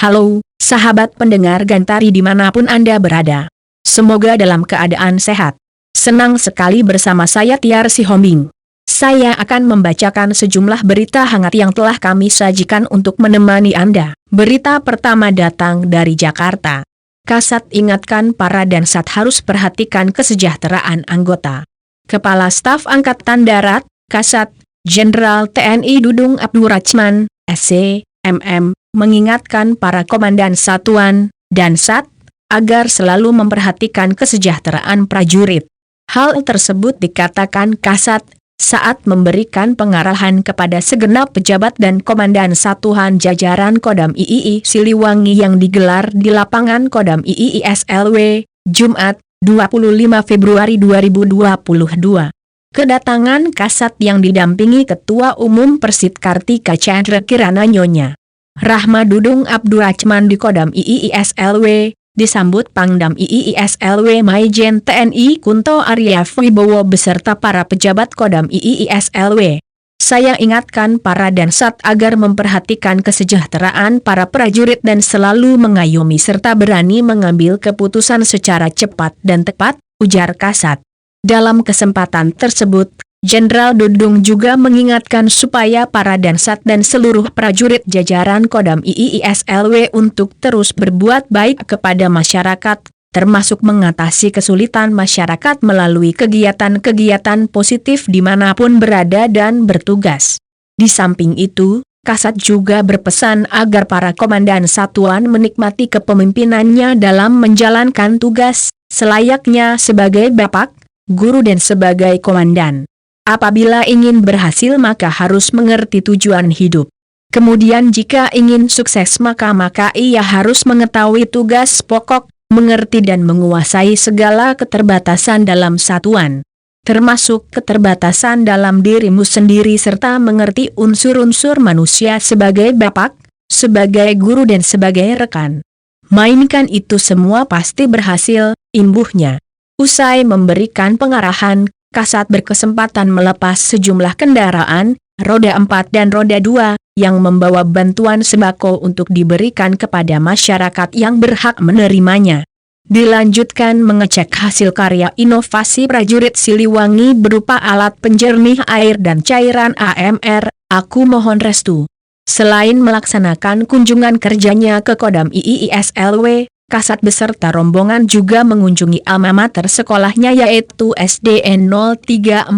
Halo, sahabat pendengar Gantari dimanapun Anda berada. Semoga dalam keadaan sehat. Senang sekali bersama saya Tiar Sihombing. Saya akan membacakan sejumlah berita hangat yang telah kami sajikan untuk menemani Anda. Berita pertama datang dari Jakarta. Kasat ingatkan para Dansat harus perhatikan kesejahteraan anggota. Kepala Staf Angkatan Darat, Kasat, Jenderal TNI Dudung Abdurrahman, SC, MM, mengingatkan para komandan satuan, Dansat, agar selalu memperhatikan kesejahteraan prajurit. Hal tersebut dikatakan Kasat, saat memberikan pengarahan kepada segenap pejabat dan komandan satuan jajaran Kodam III Siliwangi yang digelar di lapangan Kodam III SLW, Jumat, 25 Februari 2022. Kedatangan Kasat yang didampingi Ketua Umum Persit Kartika Chandra Kirana Nyonya Rahma Dudung Abdurrahman di Kodam III SLW, disambut Pangdam II SLW Maijen TNI Kunto Arya Wibowo beserta para pejabat Kodam II SLW. Saya ingatkan para Dansat agar memperhatikan kesejahteraan para prajurit dan selalu mengayomi serta berani mengambil keputusan secara cepat dan tepat, ujar Kasat. Dalam kesempatan tersebut, Jenderal Dudung juga mengingatkan supaya para Dansat dan seluruh prajurit jajaran Kodam II SLW untuk terus berbuat baik kepada masyarakat, termasuk mengatasi kesulitan masyarakat melalui kegiatan-kegiatan positif dimanapun berada dan bertugas. Di samping itu, Kasat juga berpesan agar para komandan satuan menikmati kepemimpinannya dalam menjalankan tugas, selayaknya sebagai bapak, guru dan sebagai komandan. Apabila ingin berhasil maka harus mengerti tujuan hidup. Kemudian jika ingin sukses maka ia harus mengetahui tugas pokok, mengerti dan menguasai segala keterbatasan dalam satuan. Termasuk keterbatasan dalam dirimu sendiri serta mengerti unsur-unsur manusia sebagai bapak, sebagai guru dan sebagai rekan. Mainkan itu semua pasti berhasil, imbuhnya. Usai memberikan pengarahan, Kasat berkesempatan melepas sejumlah kendaraan, roda 4 dan roda 2, yang membawa bantuan sembako untuk diberikan kepada masyarakat yang berhak menerimanya. Dilanjutkan mengecek hasil karya inovasi prajurit Siliwangi berupa alat penjernih air dan cairan AMR, aku mohon restu. Selain melaksanakan kunjungan kerjanya ke Kodam II SLW, Kasat beserta rombongan juga mengunjungi alma mater sekolahnya yaitu SDN 034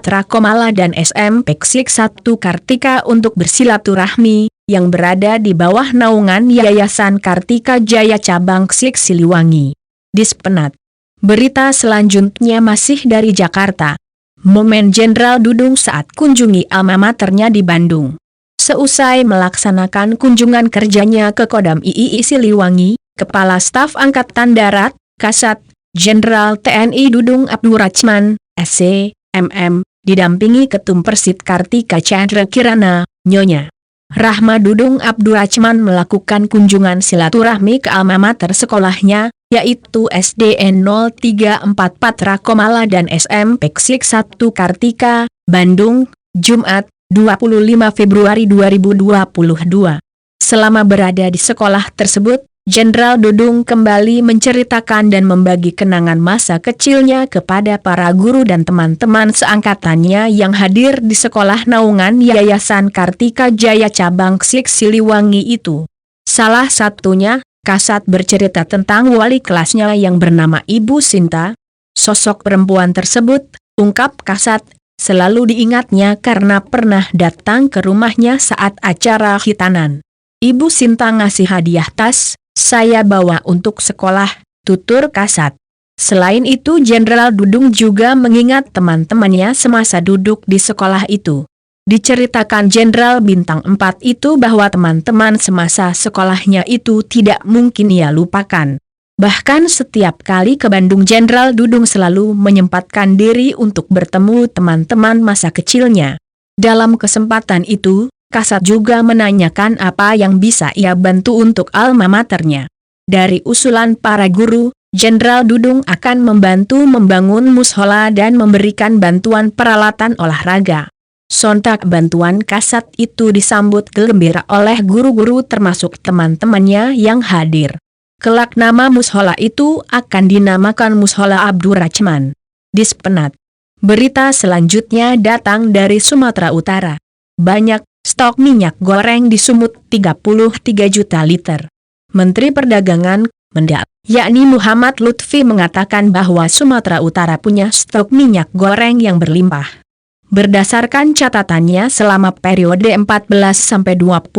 Rakomala dan SMP Ksik 1 Kartika untuk bersilaturahmi, yang berada di bawah naungan Yayasan Kartika Jaya Cabang Ksik Siliwangi. Dispenat. Berita selanjutnya masih dari Jakarta. Momen Jenderal Dudung saat kunjungi alma maternya di Bandung. Seusai melaksanakan kunjungan kerjanya ke Kodam II Siliwangi, Kepala Staf Angkatan Darat, Kasat, Jenderal TNI Dudung Abdurrahman, SC, MM, didampingi Ketum Persit Kartika Chandra Kirana, Nyonya Rahma Dudung Abdurrahman melakukan kunjungan silaturahmi ke alma mater sekolahnya, yaitu SDN 034 Rakomala dan SMP Ksik 1 Kartika, Bandung, Jumat, 25 Februari 2022. Selama berada di sekolah tersebut, Jenderal Dudung kembali menceritakan dan membagi kenangan masa kecilnya kepada para guru dan teman-teman seangkatannya yang hadir di sekolah naungan Yayasan Kartika Jaya Cabang Ksik Siliwangi itu. Salah satunya, Kasat bercerita tentang wali kelasnya yang bernama Ibu Sinta. Sosok perempuan tersebut, ungkap Kasat, selalu diingatnya karena pernah datang ke rumahnya saat acara khitanan. Ibu Sinta ngasih hadiah tas, saya bawa untuk sekolah, tutur Kasat. Selain itu Jenderal Dudung juga mengingat teman-temannya semasa duduk di sekolah itu. Diceritakan Jenderal Bintang 4 itu bahwa teman-teman semasa sekolahnya itu tidak mungkin ia lupakan. Bahkan setiap kali ke Bandung Jenderal Dudung selalu menyempatkan diri untuk bertemu teman-teman masa kecilnya. Dalam kesempatan itu, Kasat juga menanyakan apa yang bisa ia bantu untuk alma maternya. Dari usulan para guru, Jenderal Dudung akan membantu membangun mushola dan memberikan bantuan peralatan olahraga. Sontak bantuan kasat itu disambut gembira oleh guru-guru termasuk teman-temannya yang hadir. Kelak nama mushola itu akan dinamakan Mushola Abdurrahman. Dispenat. Berita selanjutnya datang dari Sumatera Utara. Banyak stok minyak goreng di Sumut 33 juta liter. Menteri Perdagangan, Mendak, yakni Muhammad Lutfi mengatakan bahwa Sumatera Utara punya stok minyak goreng yang berlimpah. Berdasarkan catatannya selama periode 14-24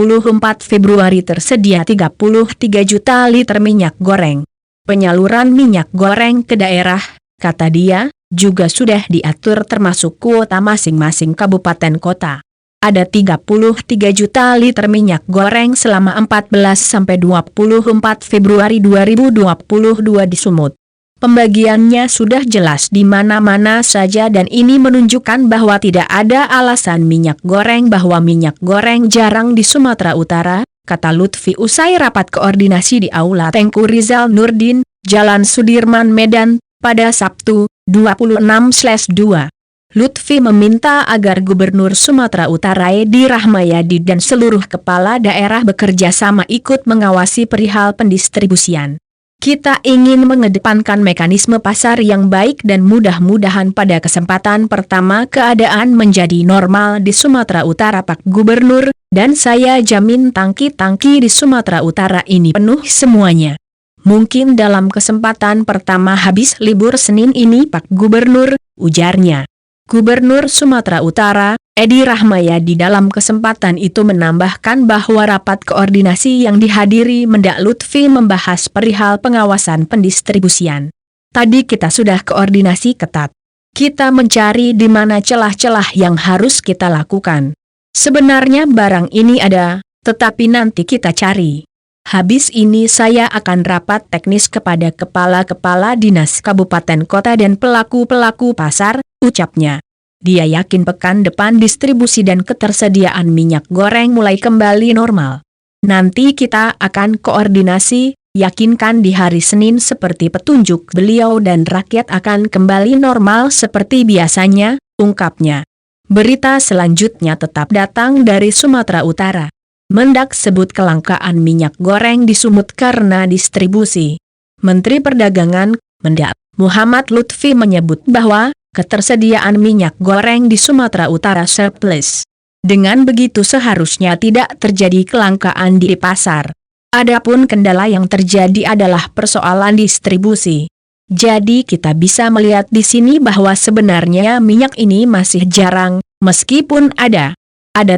Februari tersedia 33 juta liter minyak goreng. Penyaluran minyak goreng ke daerah, kata dia, juga sudah diatur termasuk kuota masing-masing kabupaten kota. Ada 33 juta liter minyak goreng selama 14-24 Februari 2022 di Sumut. Pembagiannya sudah jelas di mana-mana saja dan ini menunjukkan bahwa tidak ada alasan minyak goreng jarang di Sumatera Utara, kata Lutfi usai rapat koordinasi di Aula Tengku Rizal Nurdin, Jalan Sudirman Medan, pada Sabtu, 26/2. Lutfi meminta agar Gubernur Sumatera Utara Edi Rahmayadi dan seluruh kepala daerah bekerja sama ikut mengawasi perihal pendistribusian. Kita ingin mengedepankan mekanisme pasar yang baik dan mudah-mudahan pada kesempatan pertama keadaan menjadi normal di Sumatera Utara Pak Gubernur, dan saya jamin tangki-tangki di Sumatera Utara ini penuh semuanya. Mungkin dalam kesempatan pertama habis libur Senin ini Pak Gubernur, ujarnya. Gubernur Sumatera Utara, Edi Rahmayadi dalam kesempatan itu menambahkan bahwa rapat koordinasi yang dihadiri Mendak Lutfi membahas perihal pengawasan pendistribusian. Tadi kita sudah koordinasi ketat. Kita mencari di mana celah-celah yang harus kita lakukan. Sebenarnya barang ini ada, tetapi nanti kita cari. Habis ini saya akan rapat teknis kepada kepala-kepala dinas kabupaten kota dan pelaku-pelaku pasar, ucapnya. Dia yakin pekan depan distribusi dan ketersediaan minyak goreng mulai kembali normal. Nanti kita akan koordinasi, yakinkan di hari Senin seperti petunjuk beliau dan rakyat akan kembali normal seperti biasanya, ungkapnya. Berita selanjutnya tetap datang dari Sumatera Utara. Mendak sebut kelangkaan minyak goreng di Sumut karena distribusi. Menteri Perdagangan, Mendak, Muhammad Lutfi menyebut bahwa ketersediaan minyak goreng di Sumatera Utara surplus. Dengan begitu seharusnya tidak terjadi kelangkaan di pasar. Adapun kendala yang terjadi adalah persoalan distribusi. Jadi kita bisa melihat di sini bahwa sebenarnya minyak ini masih jarang, meskipun ada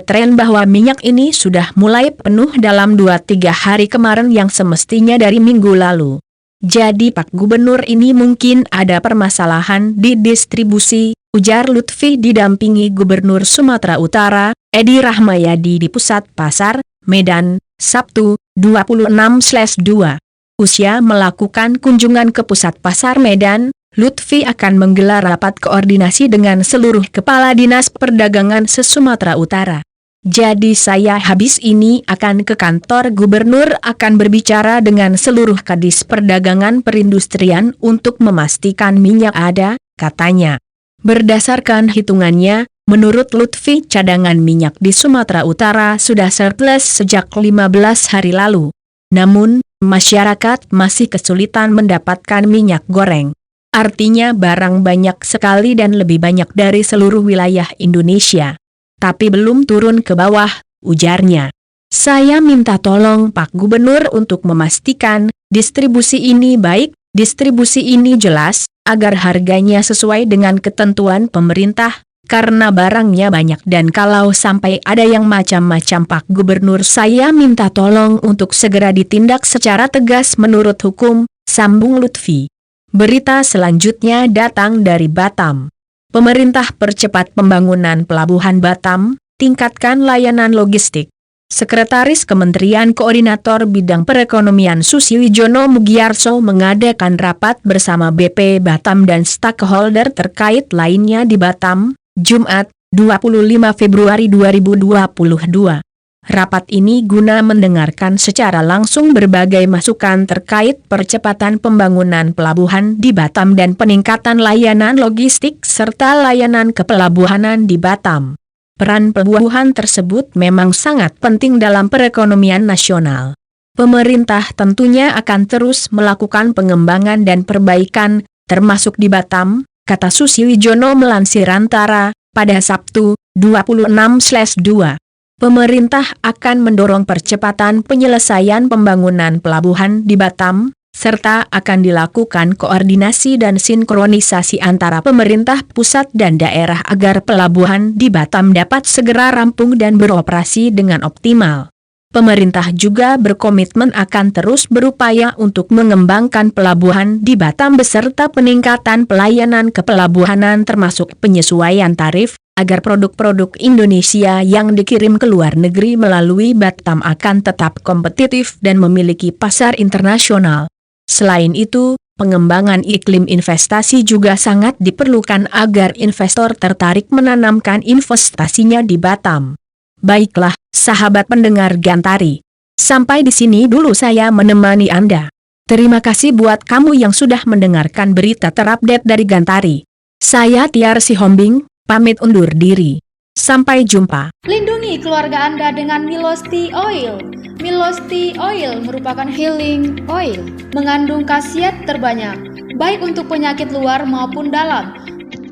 tren bahwa minyak ini sudah mulai penuh dalam 2-3 hari kemarin yang semestinya dari minggu lalu. Jadi Pak Gubernur ini mungkin ada permasalahan di distribusi, ujar Lutfi didampingi Gubernur Sumatera Utara, Edi Rahmayadi di Pusat Pasar, Medan, Sabtu, 26/2. Usai melakukan kunjungan ke Pusat Pasar Medan, Lutfi akan menggelar rapat koordinasi dengan seluruh kepala dinas perdagangan se-Sumatera Utara. Jadi saya habis ini akan ke kantor gubernur akan berbicara dengan seluruh kadis perdagangan perindustrian untuk memastikan minyak ada, katanya. Berdasarkan hitungannya, menurut Lutfi cadangan minyak di Sumatera Utara sudah surplus sejak 15 hari lalu. Namun, masyarakat masih kesulitan mendapatkan minyak goreng. Artinya barang banyak sekali dan lebih banyak dari seluruh wilayah Indonesia. Tapi belum turun ke bawah, ujarnya. Saya minta tolong Pak Gubernur untuk memastikan distribusi ini baik, distribusi ini jelas, agar harganya sesuai dengan ketentuan pemerintah, karena barangnya banyak dan kalau sampai ada yang macam-macam Pak Gubernur saya minta tolong untuk segera ditindak secara tegas menurut hukum, sambung Lutfi. Berita selanjutnya datang dari Batam. Pemerintah percepat pembangunan Pelabuhan Batam, tingkatkan layanan logistik. Sekretaris Kementerian Koordinator Bidang Perekonomian Suswijono Mugiarso mengadakan rapat bersama BP Batam dan stakeholder terkait lainnya di Batam, Jumat, 25 Februari 2022. Rapat ini guna mendengarkan secara langsung berbagai masukan terkait percepatan pembangunan pelabuhan di Batam dan peningkatan layanan logistik serta layanan kepelabuhanan di Batam. Peran pelabuhan tersebut memang sangat penting dalam perekonomian nasional. Pemerintah tentunya akan terus melakukan pengembangan dan perbaikan, termasuk di Batam, kata Susilo melansir Antara, pada Sabtu, 26/2. Pemerintah akan mendorong percepatan penyelesaian pembangunan pelabuhan di Batam, serta akan dilakukan koordinasi dan sinkronisasi antara pemerintah pusat dan daerah agar pelabuhan di Batam dapat segera rampung dan beroperasi dengan optimal. Pemerintah juga berkomitmen akan terus berupaya untuk mengembangkan pelabuhan di Batam beserta peningkatan pelayanan kepelabuhanan termasuk penyesuaian tarif, agar produk-produk Indonesia yang dikirim ke luar negeri melalui Batam akan tetap kompetitif dan memiliki pasar internasional. Selain itu, pengembangan iklim investasi juga sangat diperlukan agar investor tertarik menanamkan investasinya di Batam. Baiklah, sahabat pendengar Gantari. Sampai di sini dulu saya menemani Anda. Terima kasih buat kamu yang sudah mendengarkan berita terupdate dari Gantari. Saya Tiar Sihombing, pamit undur diri. Sampai jumpa. Lindungi keluarga Anda dengan Milos Tea Oil. Milos Tea Oil merupakan healing oil, mengandung khasiat terbanyak, baik untuk penyakit luar maupun dalam.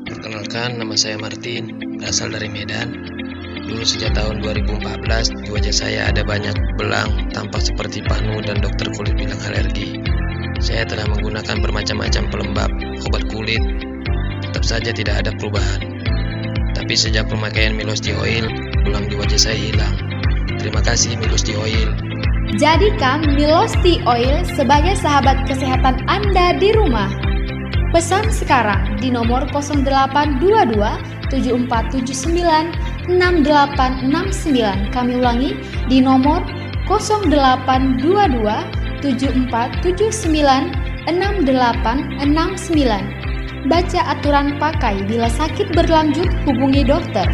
Perkenalkan, nama saya Martin, berasal dari Medan. Dulu sejak tahun 2014, di wajah saya ada banyak belang, tampak seperti panu dan dokter kulit bilang alergi. Saya telah menggunakan bermacam-macam pelembab, obat kulit, tetap saja tidak ada perubahan. Tapi sejak pemakaian Milos Tea Oil, belang di wajah saya hilang. Terima kasih Milos Tea Oil. Jadikan Milos Tea Oil sebagai sahabat kesehatan Anda di rumah. Pesan sekarang di nomor 0822 7479 6869. Kami ulangi di nomor 0822 7479 6869. Baca aturan pakai, bila sakit berlanjut hubungi dokter.